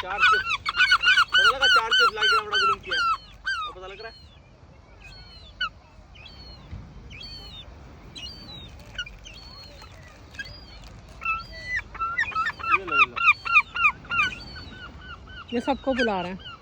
4 chips पता लगा, 4 chips लाके बड़ा जुल्म किया और पता लग रहा है। ये सबको बुला रहे हैं।